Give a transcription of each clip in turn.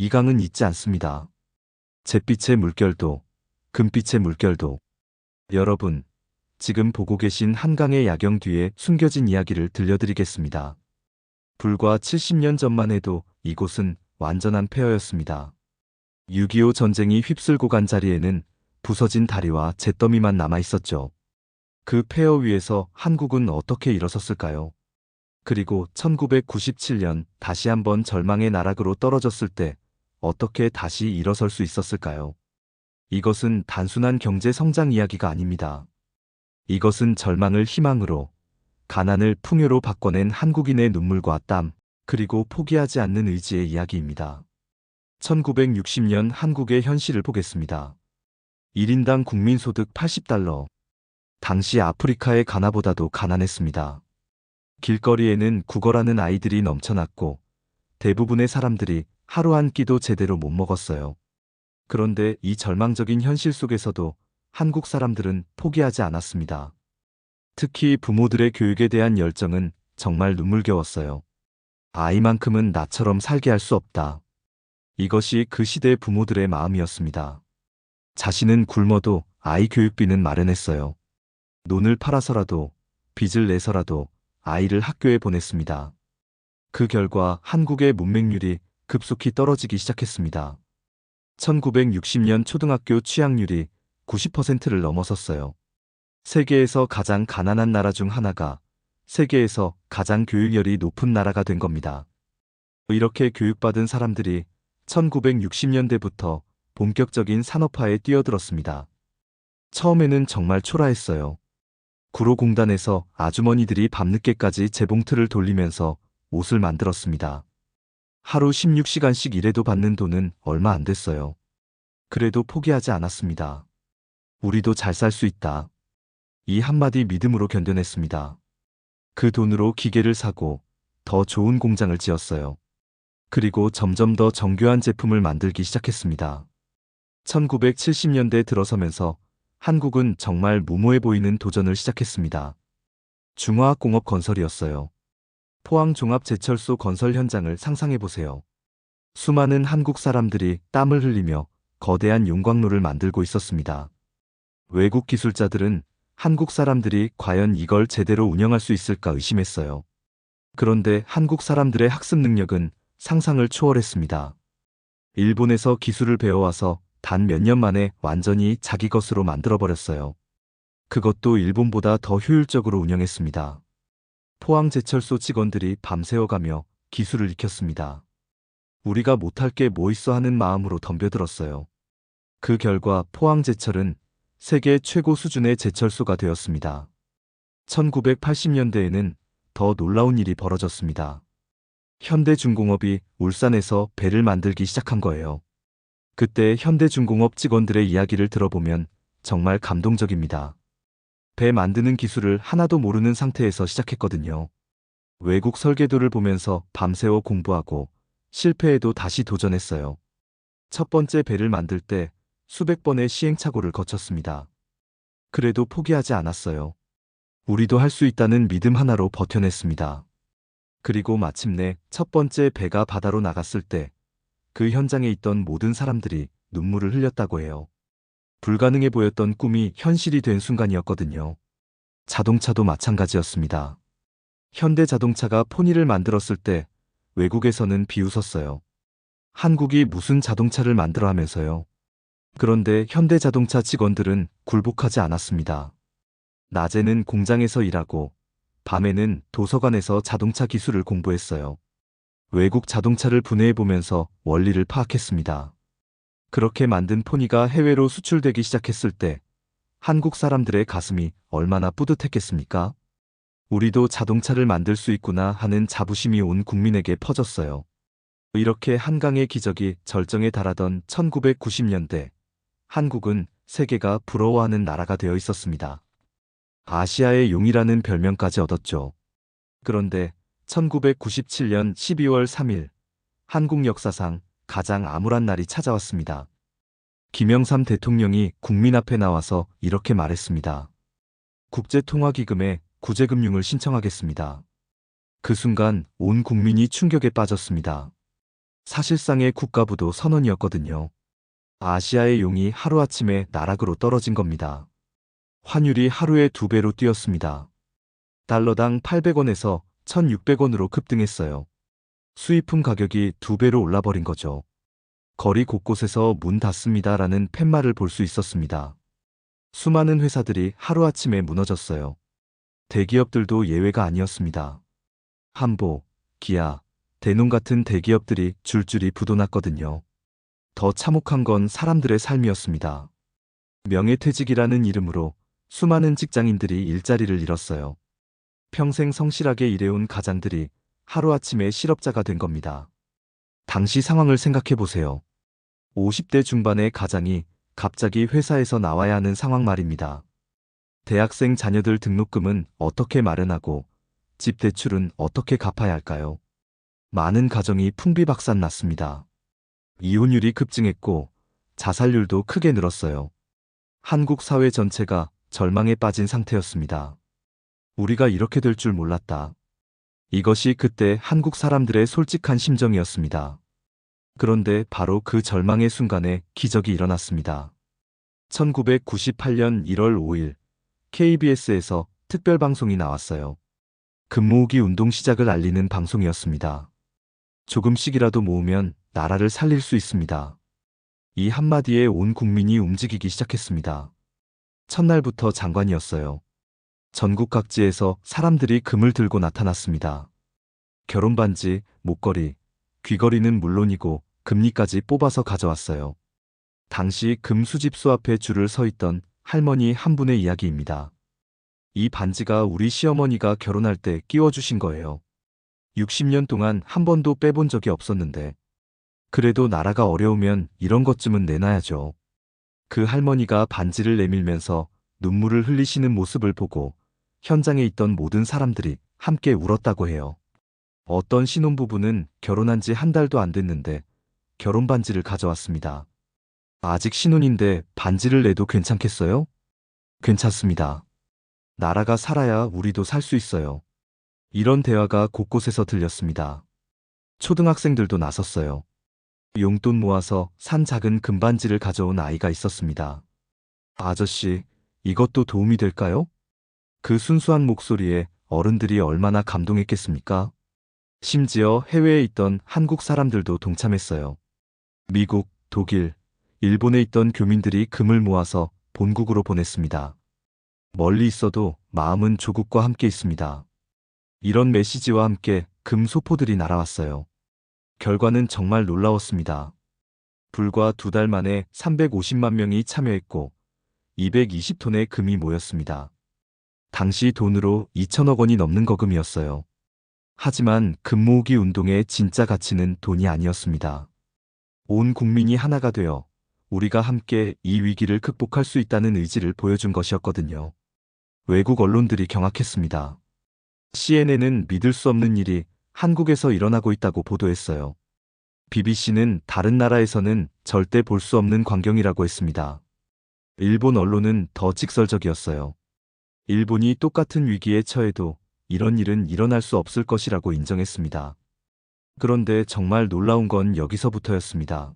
이 강은 잊지 않습니다. 잿빛의 물결도, 금빛의 물결도. 여러분, 지금 보고 계신 한강의 야경 뒤에 숨겨진 이야기를 들려드리겠습니다. 불과 70년 전만 해도 이곳은 완전한 폐허였습니다. 6.25 전쟁이 휩쓸고 간 자리에는 부서진 다리와 잿더미만 남아 있었죠. 그 폐허 위에서 한국은 어떻게 일어섰을까요? 그리고 1997년 다시 한번 절망의 나락으로 떨어졌을 때 어떻게 다시 일어설 수 있었을까요? 이것은 단순한 경제 성장 이야기가 아닙니다. 이것은 절망을 희망으로, 가난을 풍요로 바꿔낸 한국인의 눈물과 땀, 그리고 포기하지 않는 의지의 이야기입니다. 1960년 한국의 현실을 보겠습니다. 1인당 국민소득 80달러. 당시 아프리카의 가나보다도 가난했습니다. 길거리에는 구걸하는 아이들이 넘쳐났고 대부분의 사람들이 하루 한 끼도 제대로 못 먹었어요. 그런데 이 절망적인 현실 속에서도 한국 사람들은 포기하지 않았습니다. 특히 부모들의 교육에 대한 열정은 정말 눈물겨웠어요. 아이만큼은 나처럼 살게 할 수 없다. 이것이 그 시대 부모들의 마음이었습니다. 자신은 굶어도 아이 교육비는 마련했어요. 논을 팔아서라도, 빚을 내서라도 아이를 학교에 보냈습니다. 그 결과 한국의 문맹률이 급속히 떨어지기 시작했습니다. 1960년 초등학교 취학률이 90%를 넘어섰어요. 세계에서 가장 가난한 나라 중 하나가 세계에서 가장 교육열이 높은 나라가 된 겁니다. 이렇게 교육받은 사람들이 1960년대부터 본격적인 산업화에 뛰어들었습니다. 처음에는 정말 초라했어요. 구로공단에서 아주머니들이 밤늦게까지 재봉틀을 돌리면서 옷을 만들었습니다. 하루 16시간씩 일해도 받는 돈은 얼마 안 됐어요. 그래도 포기하지 않았습니다. 우리도 잘 살 수 있다. 이 한마디 믿음으로 견뎌냈습니다. 그 돈으로 기계를 사고 더 좋은 공장을 지었어요. 그리고 점점 더 정교한 제품을 만들기 시작했습니다. 1970년대 들어서면서 한국은 정말 무모해 보이는 도전을 시작했습니다. 중화학공업 건설이었어요. 포항종합제철소 건설 현장을 상상해보세요. 수많은 한국 사람들이 땀을 흘리며 거대한 용광로를 만들고 있었습니다. 외국 기술자들은 한국 사람들이 과연 이걸 제대로 운영할 수 있을까 의심했어요. 그런데 한국 사람들의 학습 능력은 상상을 초월했습니다. 일본에서 기술을 배워와서 단 몇 년 만에 완전히 자기 것으로 만들어버렸어요. 그것도 일본보다 더 효율적으로 운영했습니다. 포항제철소 직원들이 밤새워가며 기술을 익혔습니다. 우리가 못할 게 뭐 있어 하는 마음으로 덤벼들었어요. 그 결과 포항제철은 세계 최고 수준의 제철소가 되었습니다. 1980년대에는 더 놀라운 일이 벌어졌습니다. 현대중공업이 울산에서 배를 만들기 시작한 거예요. 그때 현대중공업 직원들의 이야기를 들어보면 정말 감동적입니다. 배 만드는 기술을 하나도 모르는 상태에서 시작했거든요. 외국 설계도를 보면서 밤새워 공부하고 실패해도 다시 도전했어요. 첫 번째 배를 만들 때 수백 번의 시행착오를 거쳤습니다. 그래도 포기하지 않았어요. 우리도 할 수 있다는 믿음 하나로 버텨냈습니다. 그리고 마침내 첫 번째 배가 바다로 나갔을 때 그 현장에 있던 모든 사람들이 눈물을 흘렸다고 해요. 불가능해 보였던 꿈이 현실이 된 순간이었거든요. 자동차도 마찬가지였습니다. 현대자동차가 포니를 만들었을 때 외국에서는 비웃었어요. 한국이 무슨 자동차를 만들어 하면서요. 그런데 현대자동차 직원들은 굴복하지 않았습니다. 낮에는 공장에서 일하고 밤에는 도서관에서 자동차 기술을 공부했어요. 외국 자동차를 분해해보면서 원리를 파악했습니다. 그렇게 만든 포니가 해외로 수출되기 시작했을 때 한국 사람들의 가슴이 얼마나 뿌듯했겠습니까? 우리도 자동차를 만들 수 있구나 하는 자부심이 온 국민에게 퍼졌어요. 이렇게 한강의 기적이 절정에 달하던 1990년대, 한국은 세계가 부러워하는 나라가 되어 있었습니다. 아시아의 용이라는 별명까지 얻었죠. 그런데 1997년 12월 3일, 한국 역사상 가장 암울한 날이 찾아왔습니다. 김영삼 대통령이 국민 앞에 나와서 이렇게 말했습니다. 국제통화기금에 구제금융을 신청하겠습니다. 그 순간 온 국민이 충격에 빠졌습니다. 사실상의 국가부도 선언이었거든요. 아시아의 용이 하루아침에 나락으로 떨어진 겁니다. 환율이 하루에 2배로 뛰었습니다. 달러당 800원에서 1600원으로 급등했어요. 수입품 가격이 2배로 올라버린 거죠. 거리 곳곳에서 문 닫습니다라는 팻말을 볼 수 있었습니다. 수많은 회사들이 하루아침에 무너졌어요. 대기업들도 예외가 아니었습니다. 한보, 기아, 대농 같은 대기업들이 줄줄이 부도났거든요. 더 참혹한 건 사람들의 삶이었습니다. 명예퇴직이라는 이름으로 수많은 직장인들이 일자리를 잃었어요. 평생 성실하게 일해온 가장들이 하루아침에 실업자가 된 겁니다. 당시 상황을 생각해 보세요. 50대 중반의 가장이 갑자기 회사에서 나와야 하는 상황 말입니다. 대학생 자녀들 등록금은 어떻게 마련하고 집 대출은 어떻게 갚아야 할까요? 많은 가정이 풍비박산 났습니다. 이혼율이 급증했고 자살률도 크게 늘었어요. 한국 사회 전체가 절망에 빠진 상태였습니다. 우리가 이렇게 될 줄 몰랐다. 이것이 그때 한국 사람들의 솔직한 심정이었습니다. 그런데 바로 그 절망의 순간에 기적이 일어났습니다. 1998년 1월 5일 KBS에서 특별방송이 나왔어요. 금모으기 운동 시작을 알리는 방송이었습니다. 조금씩이라도 모으면 나라를 살릴 수 있습니다. 이 한마디에 온 국민이 움직이기 시작했습니다. 첫날부터 장관이었어요. 전국 각지에서 사람들이 금을 들고 나타났습니다. 결혼반지, 목걸이, 귀걸이는 물론이고 금리까지 뽑아서 가져왔어요. 당시 금 수집소 앞에 줄을 서 있던 할머니 한 분의 이야기입니다. 이 반지가 우리 시어머니가 결혼할 때 끼워주신 거예요. 60년 동안 한 번도 빼본 적이 없었는데 그래도 나라가 어려우면 이런 것쯤은 내놔야죠. 그 할머니가 반지를 내밀면서 눈물을 흘리시는 모습을 보고 현장에 있던 모든 사람들이 함께 울었다고 해요. 어떤 신혼부부는 결혼한 지 한 달도 안 됐는데 결혼 반지를 가져왔습니다. 아직 신혼인데 반지를 내도 괜찮겠어요? 괜찮습니다. 나라가 살아야 우리도 살 수 있어요. 이런 대화가 곳곳에서 들렸습니다. 초등학생들도 나섰어요. 용돈 모아서 산 작은 금반지를 가져온 아이가 있었습니다. 아저씨, 이것도 도움이 될까요? 그 순수한 목소리에 어른들이 얼마나 감동했겠습니까? 심지어 해외에 있던 한국 사람들도 동참했어요. 미국, 독일, 일본에 있던 교민들이 금을 모아서 본국으로 보냈습니다. 멀리 있어도 마음은 조국과 함께 있습니다. 이런 메시지와 함께 금 소포들이 날아왔어요. 결과는 정말 놀라웠습니다. 불과 2달 만에 350만 명이 참여했고 220톤의 금이 모였습니다. 당시 돈으로 2천억 원이 넘는 거금이었어요. 하지만 금 모으기 운동의 진짜 가치는 돈이 아니었습니다. 온 국민이 하나가 되어 우리가 함께 이 위기를 극복할 수 있다는 의지를 보여준 것이었거든요. 외국 언론들이 경악했습니다. CNN은 믿을 수 없는 일이 한국에서 일어나고 있다고 보도했어요. BBC는 다른 나라에서는 절대 볼 수 없는 광경이라고 했습니다. 일본 언론은 더 직설적이었어요. 일본이 똑같은 위기에 처해도 이런 일은 일어날 수 없을 것이라고 인정했습니다. 그런데 정말 놀라운 건 여기서부터였습니다.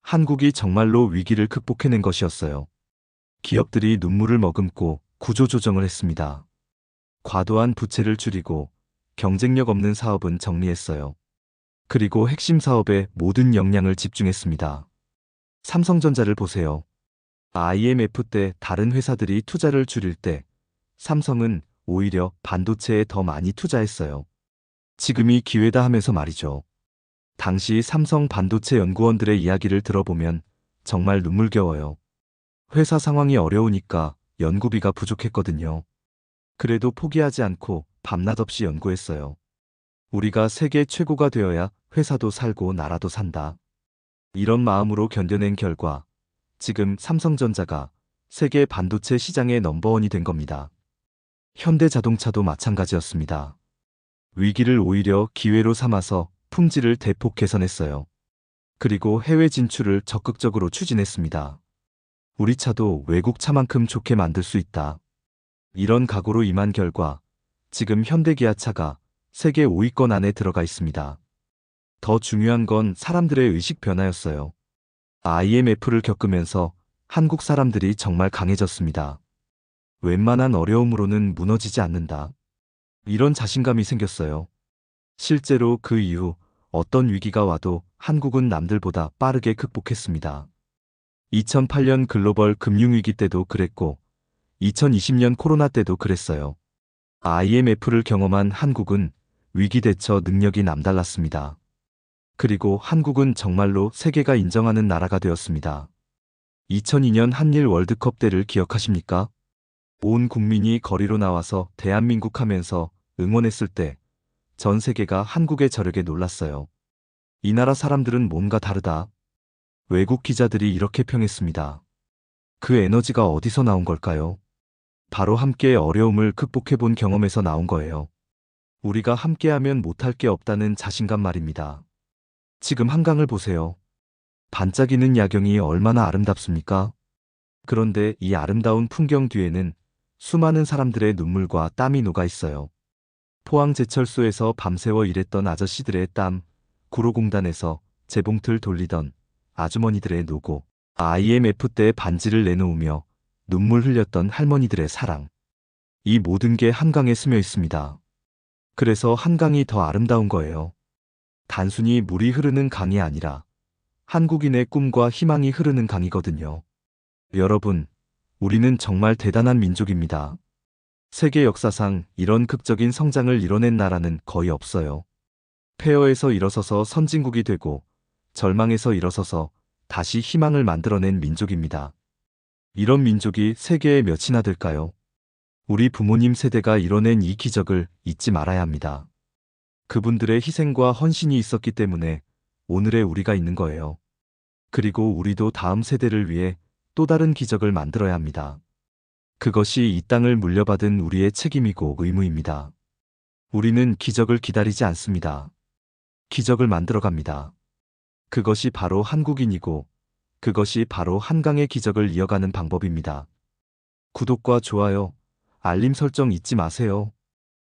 한국이 정말로 위기를 극복해낸 것이었어요. 기업들이 눈물을 머금고 구조조정을 했습니다. 과도한 부채를 줄이고 경쟁력 없는 사업은 정리했어요. 그리고 핵심 사업에 모든 역량을 집중했습니다. 삼성전자를 보세요. IMF 때 다른 회사들이 투자를 줄일 때 삼성은 오히려 반도체에 더 많이 투자했어요. 지금이 기회다 하면서 말이죠. 당시 삼성 반도체 연구원들의 이야기를 들어보면 정말 눈물겨워요. 회사 상황이 어려우니까 연구비가 부족했거든요. 그래도 포기하지 않고 밤낮 없이 연구했어요. 우리가 세계 최고가 되어야 회사도 살고 나라도 산다. 이런 마음으로 견뎌낸 결과 지금 삼성전자가 세계 반도체 시장의 넘버원이 된 겁니다. 현대자동차도 마찬가지였습니다. 위기를 오히려 기회로 삼아서 품질을 대폭 개선했어요. 그리고 해외 진출을 적극적으로 추진했습니다. 우리 차도 외국 차만큼 좋게 만들 수 있다. 이런 각오로 임한 결과 지금 현대기아차가 세계 5위권 안에 들어가 있습니다. 더 중요한 건 사람들의 의식 변화였어요. IMF를 겪으면서 한국 사람들이 정말 강해졌습니다. 웬만한 어려움으로는 무너지지 않는다. 이런 자신감이 생겼어요. 실제로 그 이후 어떤 위기가 와도 한국은 남들보다 빠르게 극복했습니다. 2008년 글로벌 금융위기 때도 그랬고 2020년 코로나 때도 그랬어요. IMF를 경험한 한국은 위기 대처 능력이 남달랐습니다. 그리고 한국은 정말로 세계가 인정하는 나라가 되었습니다. 2002년 한일 월드컵 때를 기억하십니까? 온 국민이 거리로 나와서 대한민국 하면서 응원했을 때 전 세계가 한국의 저력에 놀랐어요. 이 나라 사람들은 뭔가 다르다. 외국 기자들이 이렇게 평했습니다. 그 에너지가 어디서 나온 걸까요? 바로 함께 어려움을 극복해 본 경험에서 나온 거예요. 우리가 함께하면 못할 게 없다는 자신감 말입니다. 지금 한강을 보세요. 반짝이는 야경이 얼마나 아름답습니까? 그런데 이 아름다운 풍경 뒤에는 수많은 사람들의 눈물과 땀이 녹아 있어요. 포항제철소에서 밤새워 일했던 아저씨들의 땀, 구로공단에서 재봉틀 돌리던 아주머니들의 노고, IMF 때 반지를 내놓으며 눈물 흘렸던 할머니들의 사랑. 이 모든 게 한강에 스며 있습니다. 그래서 한강이 더 아름다운 거예요. 단순히 물이 흐르는 강이 아니라 한국인의 꿈과 희망이 흐르는 강이거든요. 여러분, 우리는 정말 대단한 민족입니다. 세계 역사상 이런 극적인 성장을 이뤄낸 나라는 거의 없어요. 폐허에서 일어서서 선진국이 되고 절망에서 일어서서 다시 희망을 만들어낸 민족입니다. 이런 민족이 세계에 몇이나 될까요? 우리 부모님 세대가 이뤄낸 이 기적을 잊지 말아야 합니다. 그분들의 희생과 헌신이 있었기 때문에 오늘의 우리가 있는 거예요. 그리고 우리도 다음 세대를 위해 또 다른 기적을 만들어야 합니다. 그것이 이 땅을 물려받은 우리의 책임이고 의무입니다. 우리는 기적을 기다리지 않습니다. 기적을 만들어 갑니다. 그것이 바로 한국인이고 그것이 바로 한강의 기적을 이어가는 방법입니다. 구독과 좋아요, 알림 설정 잊지 마세요.